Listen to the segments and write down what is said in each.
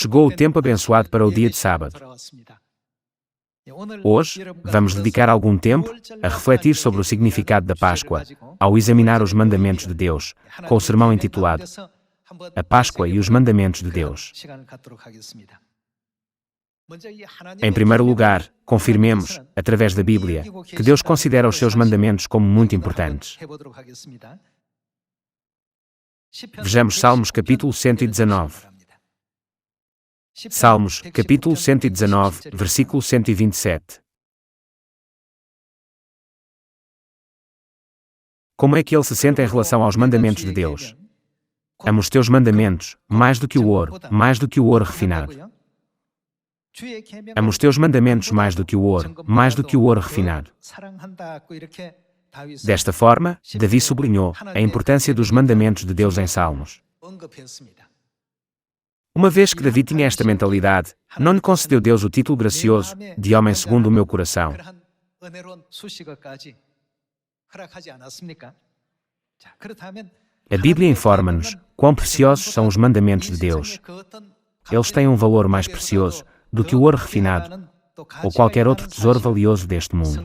Chegou o tempo abençoado para o dia de sábado. Hoje, vamos dedicar algum tempo a refletir sobre o significado da Páscoa, ao examinar os mandamentos de Deus, com o sermão intitulado A Páscoa e os Mandamentos de Deus. Em primeiro lugar, confirmemos, através da Bíblia, que Deus considera os seus mandamentos como muito importantes. Vejamos Salmos capítulo 119. Salmos, capítulo 119, versículo 127. Como é que ele se sente em relação aos mandamentos de Deus? Amo os teus mandamentos, mais do que o ouro refinado. Amo os teus mandamentos mais do que o ouro refinado. Desta forma, Davi sublinhou a importância dos mandamentos de Deus em Salmos. Uma vez que Davi tinha esta mentalidade, não lhe concedeu Deus o título gracioso de homem segundo o meu coração. A Bíblia informa-nos quão preciosos são os mandamentos de Deus. Eles têm um valor mais precioso do que o ouro refinado ou qualquer outro tesouro valioso deste mundo.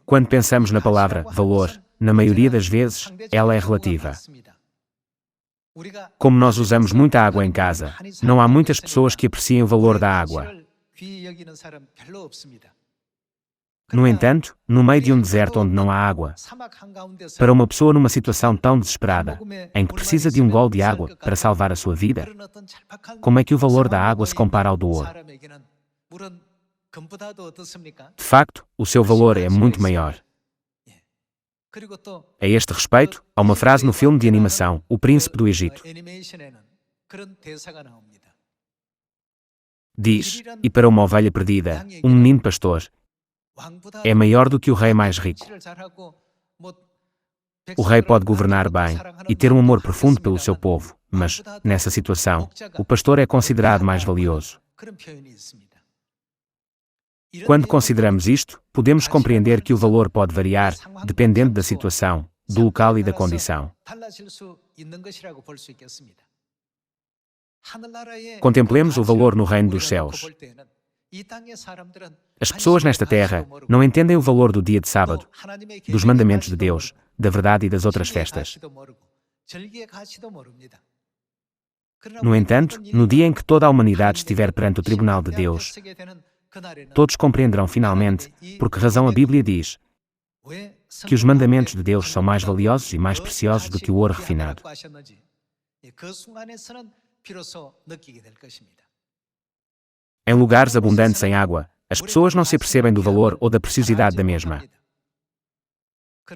Quando pensamos na palavra valor, na maioria das vezes, ela é relativa. Como nós usamos muita água em casa, não há muitas pessoas que apreciem o valor da água. No entanto, no meio de um deserto onde não há água, para uma pessoa numa situação tão desesperada, em que precisa de um gole de água para salvar a sua vida, como é que o valor da água se compara ao do ouro? De facto, o seu valor é muito maior. A este respeito, há uma frase no filme de animação, O Príncipe do Egito. Diz, e para uma ovelha perdida, um menino pastor é maior do que o rei mais rico. O rei pode governar bem e ter um amor profundo pelo seu povo, mas, nessa situação, o pastor é considerado mais valioso. Quando consideramos isto, podemos compreender que o valor pode variar, dependendo da situação, do local e da condição. Contemplemos o valor no reino dos céus. As pessoas nesta terra não entendem o valor do dia de sábado, dos mandamentos de Deus, da verdade e das outras festas. No entanto, no dia em que toda a humanidade estiver perante o tribunal de Deus, todos compreenderão finalmente por que razão a Bíblia diz que os mandamentos de Deus são mais valiosos e mais preciosos do que o ouro refinado. Em lugares abundantes em água, as pessoas não se apercebem do valor ou da preciosidade da mesma.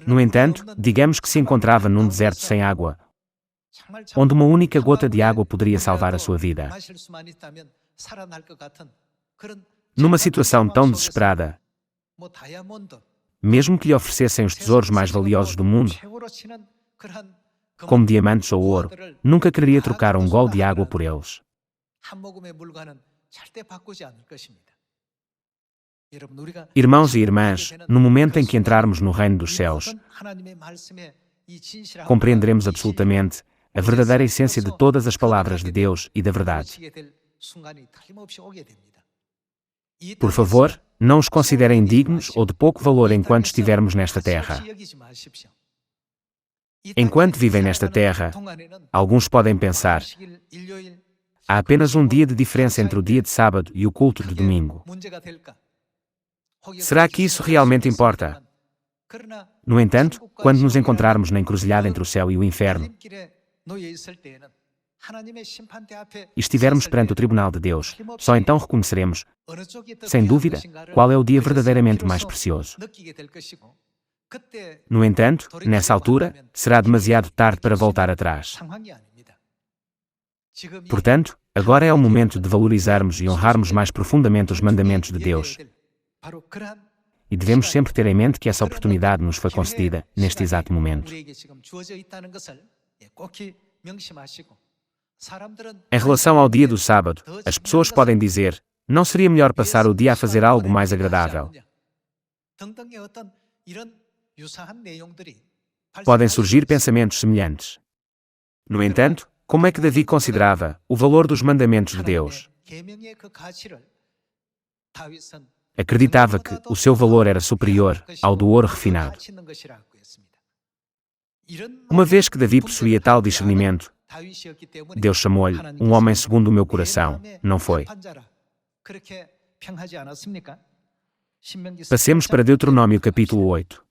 No entanto, digamos que se encontrava num deserto sem água, onde uma única gota de água poderia salvar a sua vida. Numa situação tão desesperada, mesmo que lhe oferecessem os tesouros mais valiosos do mundo, como diamantes ou ouro, nunca quereria trocar um gole de água por eles. Irmãos e irmãs, no momento em que entrarmos no reino dos céus, compreenderemos absolutamente a verdadeira essência de todas as palavras de Deus e da verdade. Por favor, não os considerem dignos ou de pouco valor enquanto estivermos nesta terra. Enquanto vivem nesta terra, alguns podem pensar: há apenas um dia de diferença entre o dia de sábado e o culto de domingo. Será que isso realmente importa? No entanto, quando nos encontrarmos na encruzilhada entre o céu e o inferno, e estivermos perante o tribunal de Deus, só então reconheceremos, sem dúvida, qual é o dia verdadeiramente mais precioso. No entanto, nessa altura, será demasiado tarde para voltar atrás. Portanto, agora é o momento de valorizarmos e honrarmos mais profundamente os mandamentos de Deus. E devemos sempre ter em mente que essa oportunidade nos foi concedida neste exato momento. Em relação ao dia do sábado, as pessoas podem dizer: não seria melhor passar o dia a fazer algo mais agradável? Podem surgir pensamentos semelhantes. No entanto, Como é que Davi considerava o valor dos mandamentos de Deus? Acreditava que o seu valor era superior ao do ouro refinado. Uma vez que Davi possuía tal discernimento, Deus chamou-lhe um homem segundo o meu coração, não foi? Passemos para Deuteronômio capítulo 8.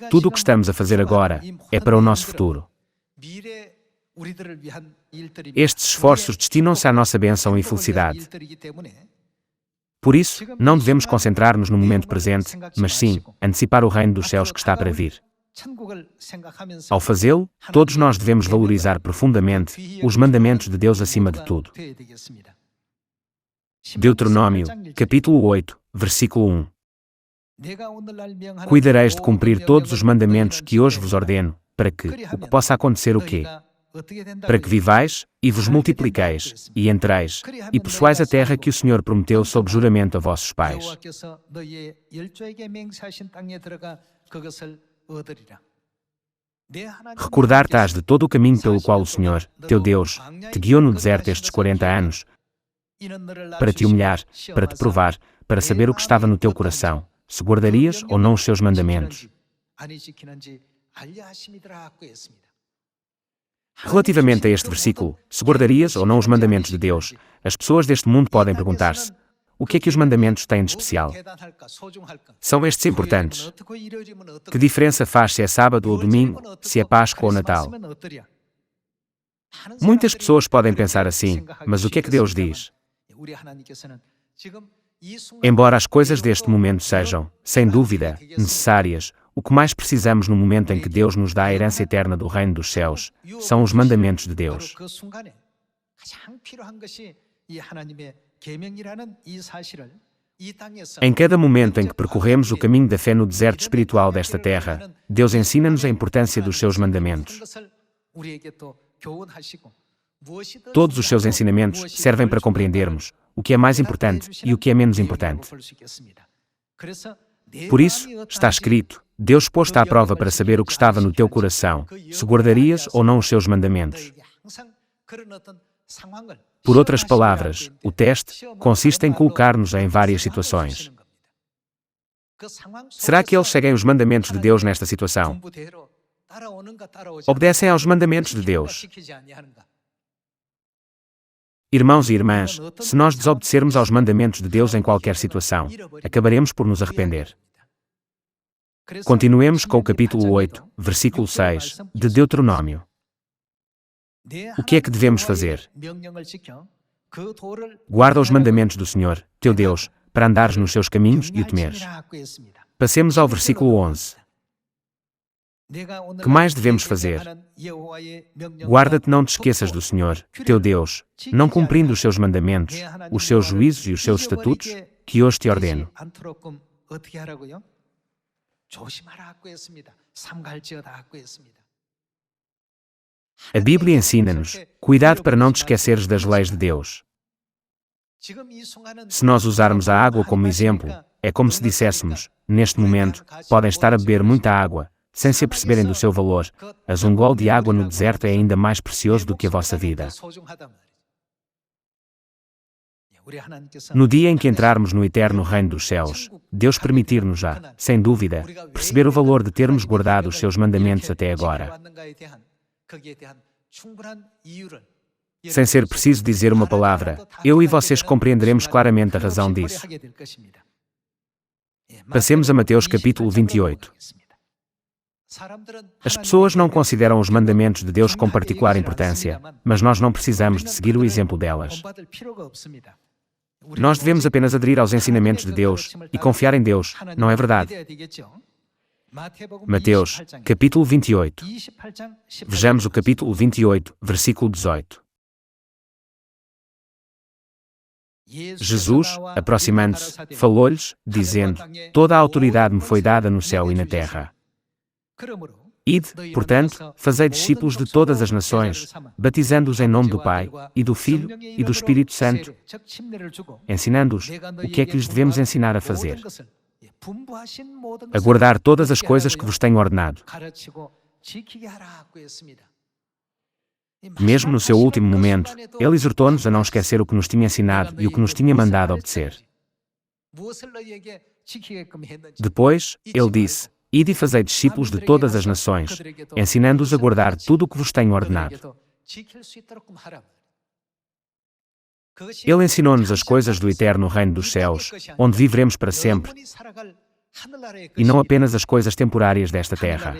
Tudo o que estamos a fazer agora é para o nosso futuro. Estes esforços destinam-se à nossa bênção e felicidade. Por isso, não devemos concentrar-nos no momento presente, mas sim, antecipar o reino dos céus que está para vir. Ao fazê-lo, todos nós devemos valorizar profundamente os mandamentos de Deus acima de tudo. Deuteronômio, capítulo 8, versículo 1. Cuidareis de cumprir todos os mandamentos que hoje vos ordeno, para que o que possa acontecer o quê? Para que vivais, e vos multipliqueis, e entreis, e possuais a terra que o Senhor prometeu sob juramento a vossos pais. Recordar-te-ás de todo o caminho pelo qual o Senhor, teu Deus, te guiou no deserto estes 40 anos, para te humilhar, para te provar, para saber o que estava no teu coração, se guardarias ou não os seus mandamentos. Relativamente a este versículo, se guardarias ou não os mandamentos de Deus, as pessoas deste mundo podem perguntar-se: o que é que os mandamentos têm de especial? São estes importantes? Que diferença faz se é sábado ou domingo, se é Páscoa ou Natal? Muitas pessoas podem pensar assim, mas o que é que Deus diz? Embora as coisas deste momento sejam, sem dúvida, necessárias, o que mais precisamos no momento em que Deus nos dá a herança eterna do reino dos céus, são os mandamentos de Deus. Em cada momento em que percorremos o caminho da fé no deserto espiritual desta terra, Deus ensina-nos a importância dos seus mandamentos. Todos os seus ensinamentos servem para compreendermos o que é mais importante e o que é menos importante. Por isso, está escrito: Deus pôs-te à prova para saber o que estava no teu coração, se guardarias ou não os seus mandamentos. Por outras palavras, o teste consiste em colocar-nos em várias situações. Será que eles seguem os mandamentos de Deus nesta situação? Obedecem aos mandamentos de Deus? Irmãos e irmãs, se nós desobedecermos aos mandamentos de Deus em qualquer situação, acabaremos por nos arrepender. Continuemos com o capítulo 8, versículo 6, de Deuteronômio. O que é que devemos fazer? Guarda os mandamentos do Senhor, teu Deus, para andares nos seus caminhos e o temeres. Passemos ao versículo 11. Que mais devemos fazer? Guarda-te, não te esqueças do Senhor, teu Deus, não cumprindo os seus mandamentos, os seus juízos e os seus estatutos, que hoje te ordeno. A Bíblia ensina-nos: cuidado para não te esqueceres das leis de Deus. Se nós usarmos a água como exemplo, é como se disséssemos: neste momento, podem estar a beber muita água, sem se aperceberem do seu valor, mas um gole de água no deserto é ainda mais precioso do que a vossa vida. No dia em que entrarmos no eterno reino dos céus, Deus permitir-nos-á, sem dúvida, perceber o valor de termos guardado os seus mandamentos até agora. Sem ser preciso dizer uma palavra, eu e vocês compreenderemos claramente a razão disso. Passemos a Mateus capítulo 28. As pessoas não consideram os mandamentos de Deus com particular importância, mas nós não precisamos de seguir o exemplo delas. Nós devemos apenas aderir aos ensinamentos de Deus e confiar em Deus, não é verdade? Mateus, capítulo 28. Vejamos o capítulo 28, versículo 18. Jesus, aproximando-se, falou-lhes, dizendo: toda a autoridade me foi dada no céu e na terra. Ide, portanto, fazei discípulos de todas as nações, batizando-os em nome do Pai, e do Filho, e do Espírito Santo, ensinando-os o que é que lhes devemos ensinar a fazer. A guardar todas as coisas que vos tenho ordenado. Mesmo no seu último momento, ele exortou-nos a não esquecer o que nos tinha ensinado e o que nos tinha mandado obedecer. Depois, ele disse: Ide e fazei discípulos de todas as nações, ensinando-os a guardar tudo o que vos tenho ordenado. Ele ensinou-nos as coisas do eterno reino dos céus, onde viveremos para sempre, e não apenas as coisas temporárias desta terra.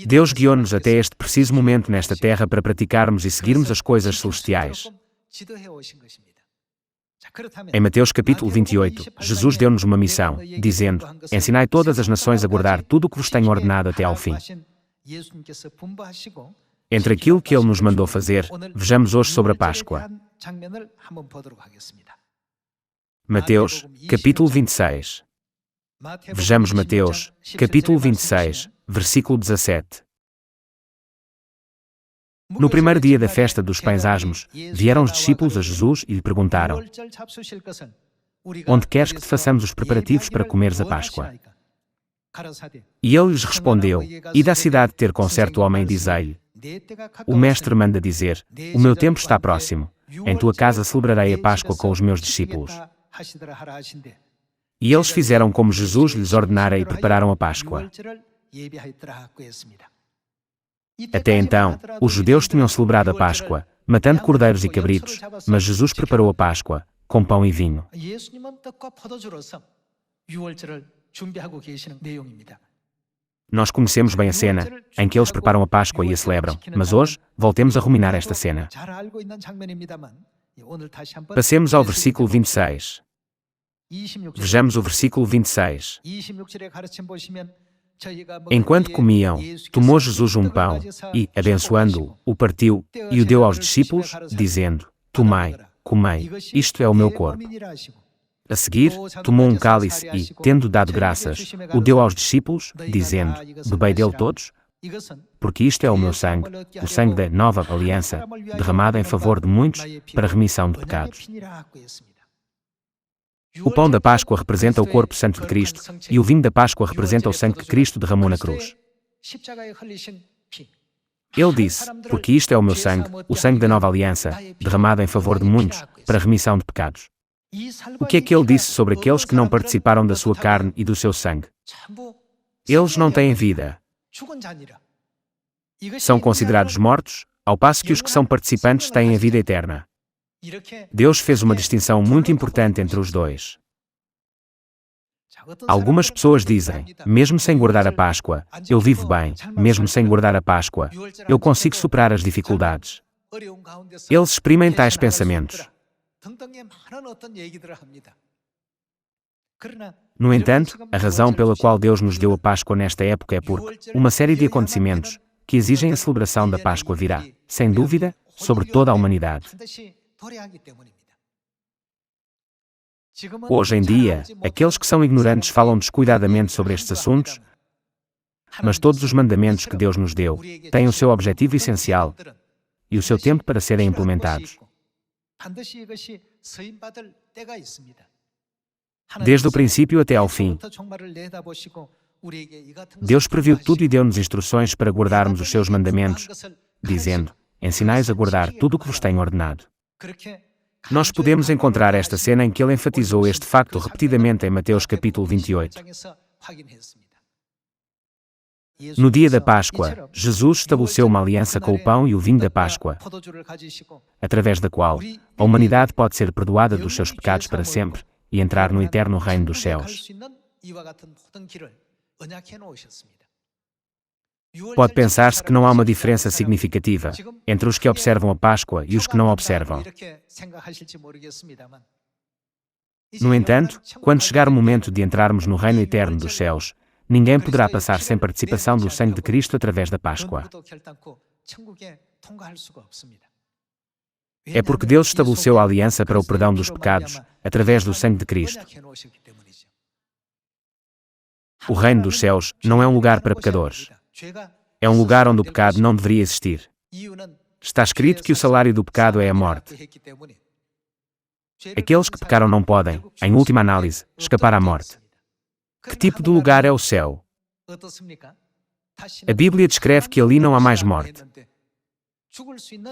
Deus guiou-nos até este preciso momento nesta terra para praticarmos e seguirmos as coisas celestiais. Em Mateus capítulo 28, Jesus deu-nos uma missão, dizendo: Ensinai todas as nações a guardar tudo o que vos tenho ordenado até ao fim. Entre aquilo que Ele nos mandou fazer, vejamos hoje sobre a Páscoa. Mateus, capítulo 26. Vejamos Mateus, capítulo 26, versículo 17. No primeiro dia da festa dos pães asmos, vieram os discípulos a Jesus e lhe perguntaram: Onde queres que te façamos os preparativos para comeres a Páscoa? E ele lhes respondeu: Ide à cidade ter com certo homem e dizei-lhe: O mestre manda dizer: O meu tempo está próximo. Em tua casa celebrarei a Páscoa com os meus discípulos. E eles fizeram como Jesus lhes ordenara e prepararam a Páscoa. Até então, os judeus tinham celebrado a Páscoa, matando cordeiros e cabritos, mas Jesus preparou a Páscoa, com pão e vinho. Nós conhecemos bem a cena, em que eles preparam a Páscoa e a celebram, mas hoje, voltemos a ruminar esta cena. Passemos ao versículo 26. Vejamos o versículo 26. Enquanto comiam, tomou Jesus um pão, e, abençoando-o, o partiu, e o deu aos discípulos, dizendo: Tomai, comei, isto é o meu corpo. A seguir, tomou um cálice e, tendo dado graças, o deu aos discípulos, dizendo: Bebei dele todos, porque isto é o meu sangue, o sangue da nova aliança, derramado em favor de muitos, para remissão de pecados. O pão da Páscoa representa o corpo santo de Cristo, e o vinho da Páscoa representa o sangue que Cristo derramou na cruz. Ele disse: Porque isto é o meu sangue, o sangue da nova aliança, derramado em favor de muitos, para remissão de pecados. O que é que ele disse sobre aqueles que não participaram da sua carne e do seu sangue? Eles não têm vida. São considerados mortos, ao passo que os que são participantes têm a vida eterna. Deus fez uma distinção muito importante entre os dois. Algumas pessoas dizem: mesmo sem guardar a Páscoa, eu vivo bem, mesmo sem guardar a Páscoa, eu consigo superar as dificuldades. Eles exprimem tais pensamentos. No entanto, a razão pela qual Deus nos deu a Páscoa nesta época é porque uma série de acontecimentos que exigem a celebração da Páscoa virá, sem dúvida, sobre toda a humanidade. Hoje em dia, aqueles que são ignorantes falam descuidadamente sobre estes assuntos, mas todos os mandamentos que Deus nos deu têm o seu objetivo essencial e o seu tempo para serem implementados. Desde o princípio até ao fim, Deus previu tudo e deu-nos instruções para guardarmos os seus mandamentos, dizendo: Ensinai-os a guardar tudo o que vos tenho ordenado. Nós podemos encontrar esta cena em que ele enfatizou este facto repetidamente em Mateus capítulo 28. No dia da Páscoa, Jesus estabeleceu uma aliança com o pão e o vinho da Páscoa, através da qual a humanidade pode ser perdoada dos seus pecados para sempre e entrar no eterno reino dos céus. Pode pensar-se que não há uma diferença significativa entre os que observam a Páscoa e os que não a observam. No entanto, quando chegar o momento de entrarmos no reino eterno dos céus, ninguém poderá passar sem participação do sangue de Cristo através da Páscoa. É porque Deus estabeleceu a aliança para o perdão dos pecados, através do sangue de Cristo. O reino dos céus não é um lugar para pecadores. É um lugar onde o pecado não deveria existir. Está escrito que o salário do pecado é a morte. Aqueles que pecaram não podem, em última análise, escapar à morte. Que tipo de lugar é o céu? A Bíblia descreve que ali não há mais morte.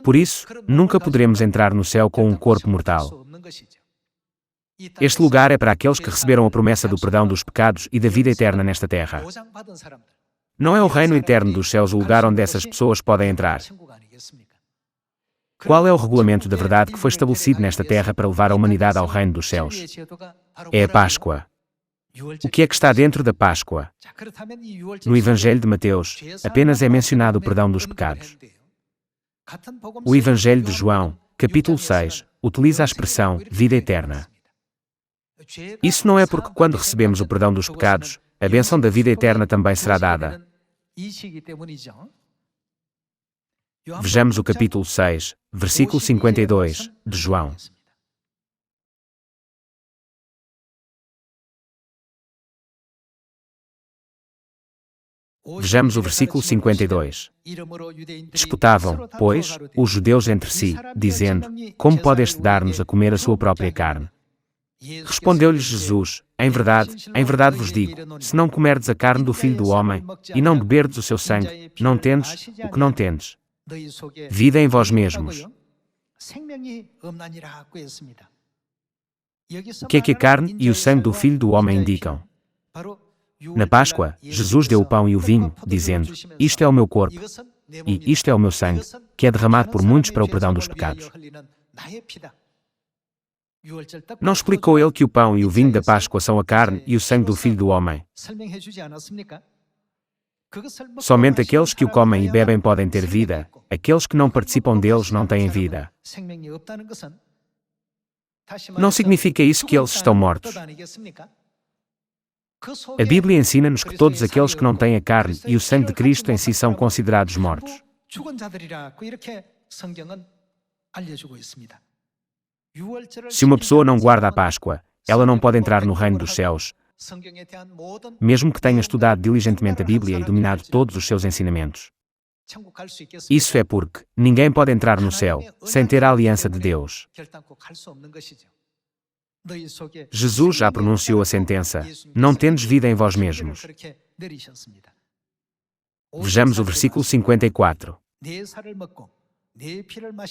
Por isso, nunca poderemos entrar no céu com um corpo mortal. Este lugar é para aqueles que receberam a promessa do perdão dos pecados e da vida eterna nesta terra. Não é o reino eterno dos céus o lugar onde essas pessoas podem entrar. Qual é o regulamento da verdade que foi estabelecido nesta terra para levar a humanidade ao reino dos céus? É a Páscoa. O que é que está dentro da Páscoa? No Evangelho de Mateus, apenas é mencionado o perdão dos pecados. O Evangelho de João, capítulo 6, utiliza a expressão vida eterna. Isso não é porque quando recebemos o perdão dos pecados, a bênção da vida eterna também será dada. Vejamos o capítulo 6, versículo 52, de João. Vejamos o versículo 52. Disputavam, pois, os judeus entre si, dizendo: Como pode este dar-nos a comer a sua própria carne? Respondeu-lhes Jesus: em verdade vos digo, se não comerdes a carne do Filho do Homem, e não beberdes o seu sangue, não tendes o que não tendes. Vida em vós mesmos. O que é que a carne e o sangue do Filho do Homem indicam? Na Páscoa, Jesus deu o pão e o vinho, dizendo: Isto é o meu corpo, e isto é o meu sangue, que é derramado por muitos para o perdão dos pecados. Não explicou ele que o pão e o vinho da Páscoa são a carne e o sangue do Filho do Homem? Somente aqueles que o comem e bebem podem ter vida, aqueles que não participam deles não têm vida. Não significa isso que eles estão mortos. A Bíblia ensina-nos que todos aqueles que não têm a carne e o sangue de Cristo em si são considerados mortos. Se uma pessoa não guarda a Páscoa, ela não pode entrar no reino dos céus, mesmo que tenha estudado diligentemente a Bíblia e dominado todos os seus ensinamentos. Isso é porque ninguém pode entrar no céu sem ter a aliança de Deus. Jesus já pronunciou a sentença: não tendes vida em vós mesmos. Vejamos o versículo 54.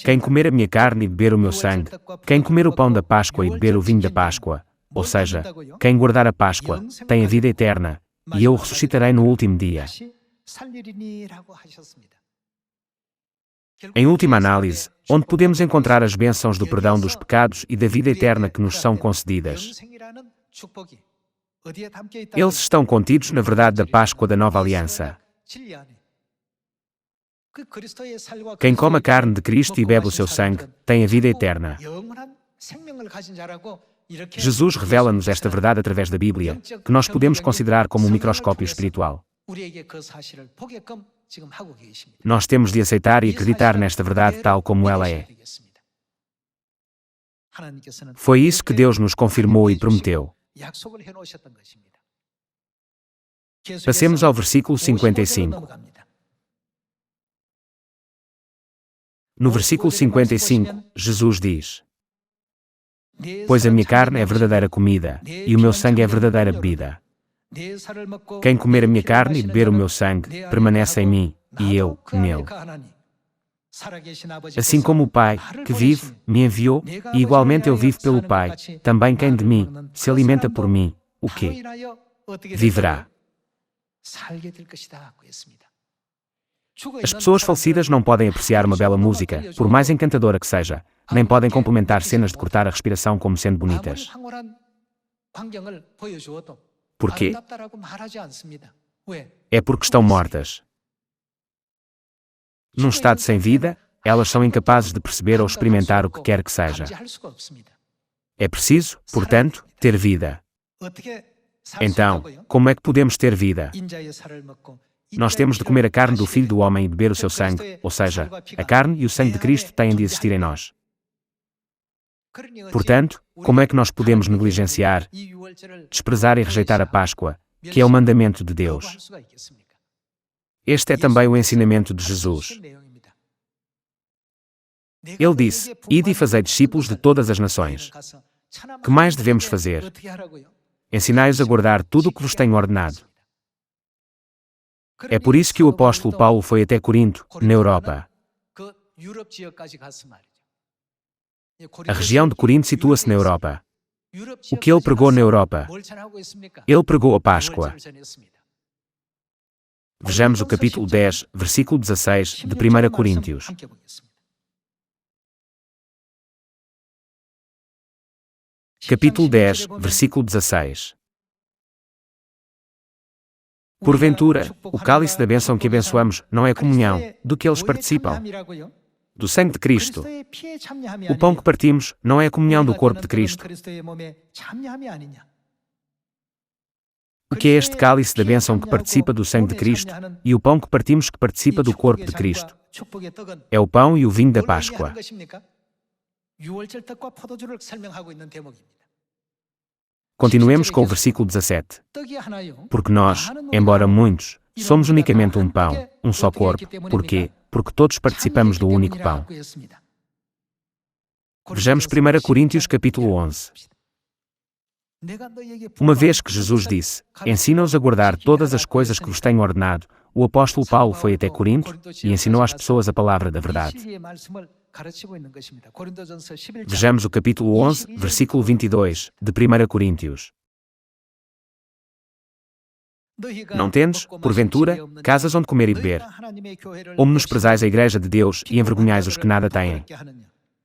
Quem comer a minha carne e beber o meu sangue, quem comer o pão da Páscoa e beber o vinho da Páscoa, ou seja, quem guardar a Páscoa, tem a vida eterna, e eu o ressuscitarei no último dia. Em última análise, onde podemos encontrar as bênçãos do perdão dos pecados e da vida eterna que nos são concedidas? Eles estão contidos na verdade da Páscoa da Nova Aliança. Quem come a carne de Cristo e bebe o seu sangue, tem a vida eterna. Jesus revela-nos esta verdade através da Bíblia, que nós podemos considerar como um microscópio espiritual. Nós temos de aceitar e acreditar nesta verdade tal como ela é. Foi isso que Deus nos confirmou e prometeu. Passemos ao versículo 55. No versículo 55, Jesus diz: Pois a minha carne é verdadeira comida, e o meu sangue é verdadeira bebida. Quem comer a minha carne e beber o meu sangue, permanece em mim, e eu, nele. Assim como o Pai, que vive, me enviou, e igualmente eu vivo pelo Pai, também quem de mim se alimenta por mim, o quê? Viverá. As pessoas falecidas não podem apreciar uma bela música, por mais encantadora que seja, nem podem complementar cenas de cortar a respiração como sendo bonitas. Por quê? É porque estão mortas. Num estado sem vida, elas são incapazes de perceber ou experimentar o que quer que seja. É preciso, portanto, ter vida. Então, como é que podemos ter vida? Nós temos de comer a carne do Filho do Homem e beber o seu sangue, ou seja, a carne e o sangue de Cristo têm de existir em nós. Portanto, como é que nós podemos negligenciar, desprezar e rejeitar a Páscoa, que é o mandamento de Deus? Este é também o ensinamento de Jesus. Ele disse: Ide e fazei discípulos de todas as nações. Que mais devemos fazer? Ensinai-os a guardar tudo o que vos tenho ordenado. É por isso que o apóstolo Paulo foi até Corinto, na Europa. A região de Corinto situa-se na Europa. O que ele pregou na Europa? Ele pregou a Páscoa. Vejamos o capítulo 10, versículo 16 de 1 Coríntios. Capítulo 10, versículo 16. Porventura, o cálice da bênção que abençoamos não é comunhão do que eles participam? Do sangue de Cristo. O pão que partimos não é a comunhão do corpo de Cristo. O que é este cálice da bênção que participa do sangue de Cristo e o pão que partimos que participa do corpo de Cristo? É o pão e o vinho da Páscoa. Continuemos com o versículo 17. Porque nós, embora muitos, somos unicamente um pão, um só corpo. Porquê? Porque todos participamos do único pão. Vejamos 1 Coríntios capítulo 11. Uma vez que Jesus disse, ensina-os a guardar todas as coisas que vos tenho ordenado, o apóstolo Paulo foi até Corinto e ensinou às pessoas a palavra da verdade. Vejamos o capítulo 11, versículo 22, de 1 Coríntios. Não tendes, porventura, casas onde comer e beber? Ou menosprezais a igreja de Deus e envergonhais os que nada têm?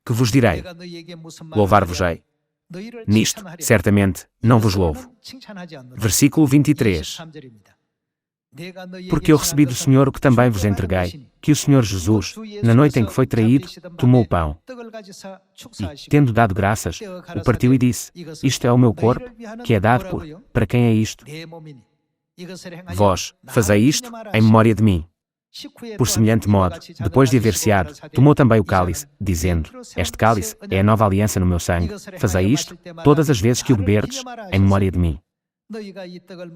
Que vos direi? Louvar-vos-ei? Nisto, certamente, não vos louvo. Versículo 23. Porque eu recebi do Senhor o que também vos entreguei, que o Senhor Jesus, na noite em que foi traído, tomou o pão. E, tendo dado graças, o partiu e disse, isto é o meu corpo, que é dado para quem é isto? Vós, fazei isto, em memória de mim. Por semelhante modo, depois de haver ceado, tomou também o cálice, dizendo, este cálice é a nova aliança no meu sangue. Fazei isto, todas as vezes que o beberdes, em memória de mim.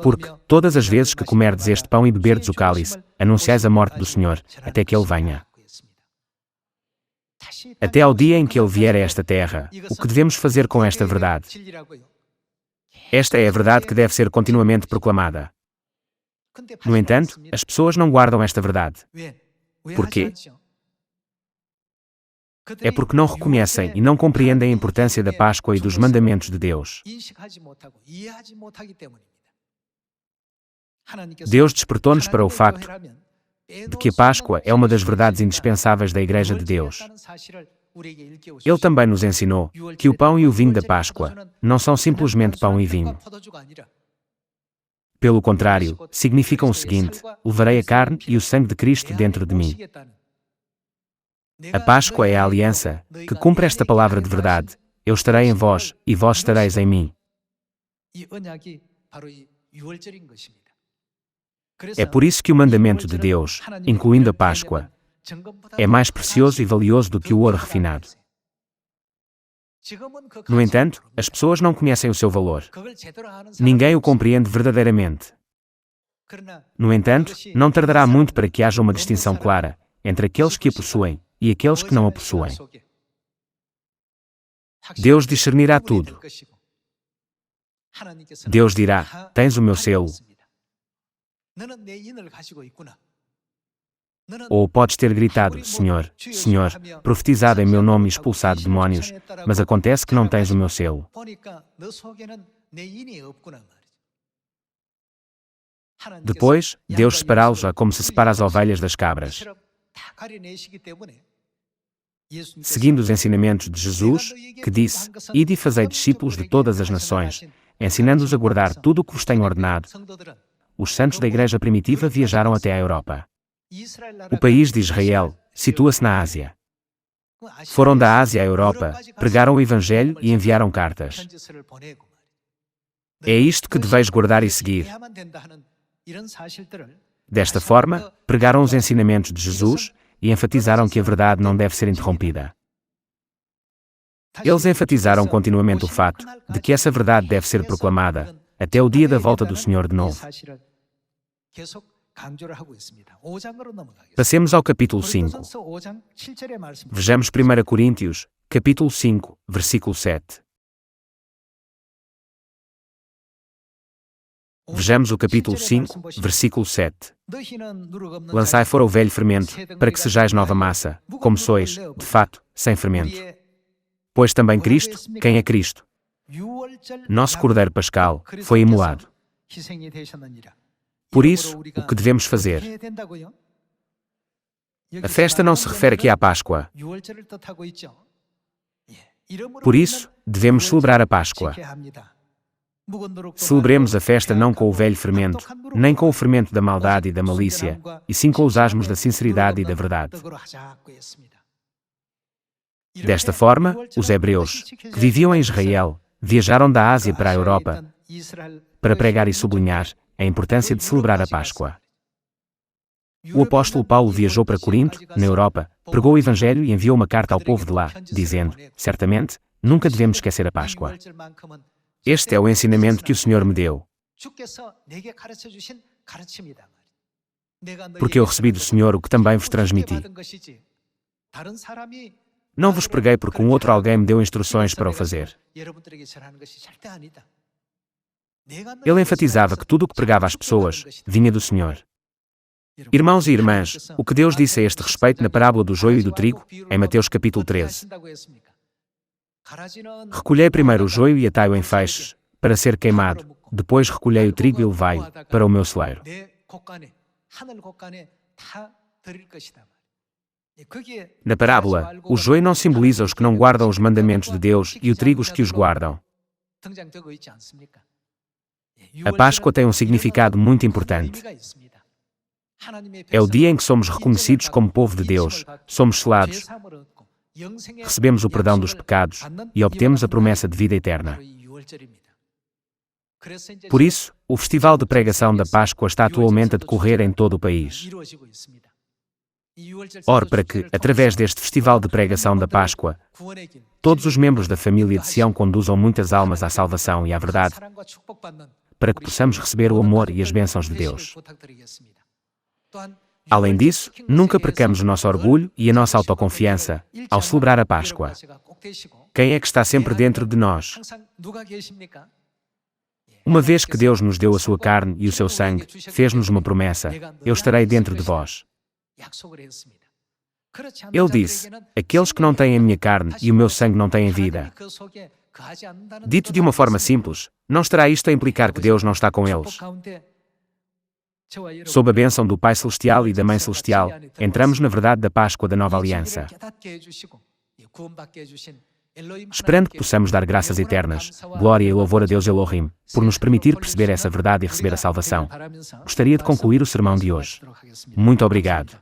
Porque, todas as vezes que comerdes este pão e beberdes o cálice, anunciais a morte do Senhor, até que Ele venha. Até ao dia em que Ele vier a esta terra, o que devemos fazer com esta verdade? Esta é a verdade que deve ser continuamente proclamada. No entanto, as pessoas não guardam esta verdade. Por quê? É porque não reconhecem e não compreendem a importância da Páscoa e dos mandamentos de Deus. Deus despertou-nos para o facto de que a Páscoa é uma das verdades indispensáveis da Igreja de Deus. Ele também nos ensinou que o pão e o vinho da Páscoa não são simplesmente pão e vinho. Pelo contrário, significam o seguinte: levarei a carne e o sangue de Cristo dentro de mim. A Páscoa é a aliança que cumpre esta palavra de verdade. Eu estarei em vós e vós estareis em mim. É por isso que o mandamento de Deus, incluindo a Páscoa, é mais precioso e valioso do que o ouro refinado. No entanto, as pessoas não conhecem o seu valor. Ninguém o compreende verdadeiramente. No entanto, não tardará muito para que haja uma distinção clara entre aqueles que a possuem e aqueles que não a possuem. Deus discernirá tudo. Deus dirá, tens o meu selo. Ou podes ter gritado, Senhor, Senhor, profetizado em meu nome e expulsado demónios, mas acontece que não tens o meu selo. Depois, Deus separá-los-á como se separa as ovelhas das cabras. Seguindo os ensinamentos de Jesus, que disse, ide e fazei discípulos de todas as nações, ensinando-os a guardar tudo o que vos tenho ordenado, os santos da Igreja primitiva viajaram até à Europa. O país de Israel situa-se na Ásia. Foram da Ásia à Europa, pregaram o Evangelho e enviaram cartas. É isto que deveis guardar e seguir. Desta forma, pregaram os ensinamentos de Jesus e enfatizaram que a verdade não deve ser interrompida. Eles enfatizaram continuamente o fato de que essa verdade deve ser proclamada até o dia da volta do Senhor de novo. Passemos ao capítulo 5. Vejamos 1 Coríntios, capítulo 5, versículo 7. Vejamos o capítulo 5, versículo 7. Lançai fora o velho fermento, para que sejais nova massa, como sois, de fato, sem fermento. Pois também Cristo, quem é Cristo? Nosso Cordeiro Pascal foi imolado. Por isso, o que devemos fazer? A festa não se refere aqui à Páscoa. Por isso, devemos celebrar a Páscoa. Celebremos a festa não com o velho fermento, nem com o fermento da maldade e da malícia, e sim com os asmos da sinceridade e da verdade. Desta forma, os hebreus, que viviam em Israel, viajaram da Ásia para a Europa para pregar e sublinhar a importância de celebrar a Páscoa. O apóstolo Paulo viajou para Corinto, na Europa, pregou o Evangelho e enviou uma carta ao povo de lá, dizendo: certamente, nunca devemos esquecer a Páscoa. Este é o ensinamento que o Senhor me deu. Porque eu recebi do Senhor o que também vos transmiti. Não vos preguei porque um outro alguém me deu instruções para o fazer. Ele enfatizava que tudo o que pregava às pessoas vinha do Senhor. Irmãos e irmãs, o que Deus disse a este respeito na parábola do joio e do trigo, em Mateus capítulo 13. Recolhei primeiro o joio e atai-o em feixes, para ser queimado, depois recolhei o trigo e levai-o para o meu celeiro. Na parábola, o joio não simboliza os que não guardam os mandamentos de Deus e o trigo os que os guardam. A Páscoa tem um significado muito importante. É o dia em que somos reconhecidos como povo de Deus, somos selados, recebemos o perdão dos pecados e obtemos a promessa de vida eterna. Por isso, o Festival de Pregação da Páscoa está atualmente a decorrer em todo o país. Ore para que, através deste Festival de Pregação da Páscoa, todos os membros da família de Sião conduzam muitas almas à salvação e à verdade, para que possamos receber o amor e as bênçãos de Deus. Além disso, nunca percamos o nosso orgulho e a nossa autoconfiança ao celebrar a Páscoa. Quem é que está sempre dentro de nós? Uma vez que Deus nos deu a sua carne e o seu sangue, fez-nos uma promessa: eu estarei dentro de vós. Ele disse: aqueles que não têm a minha carne e o meu sangue não têm vida. Dito de uma forma simples, não estará isto a implicar que Deus não está com eles? Sob a bênção do Pai Celestial e da Mãe Celestial, entramos na verdade da Páscoa da Nova Aliança. Esperando que possamos dar graças eternas, glória e louvor a Deus Elohim, por nos permitir perceber essa verdade e receber a salvação. Gostaria de concluir o sermão de hoje. Muito obrigado.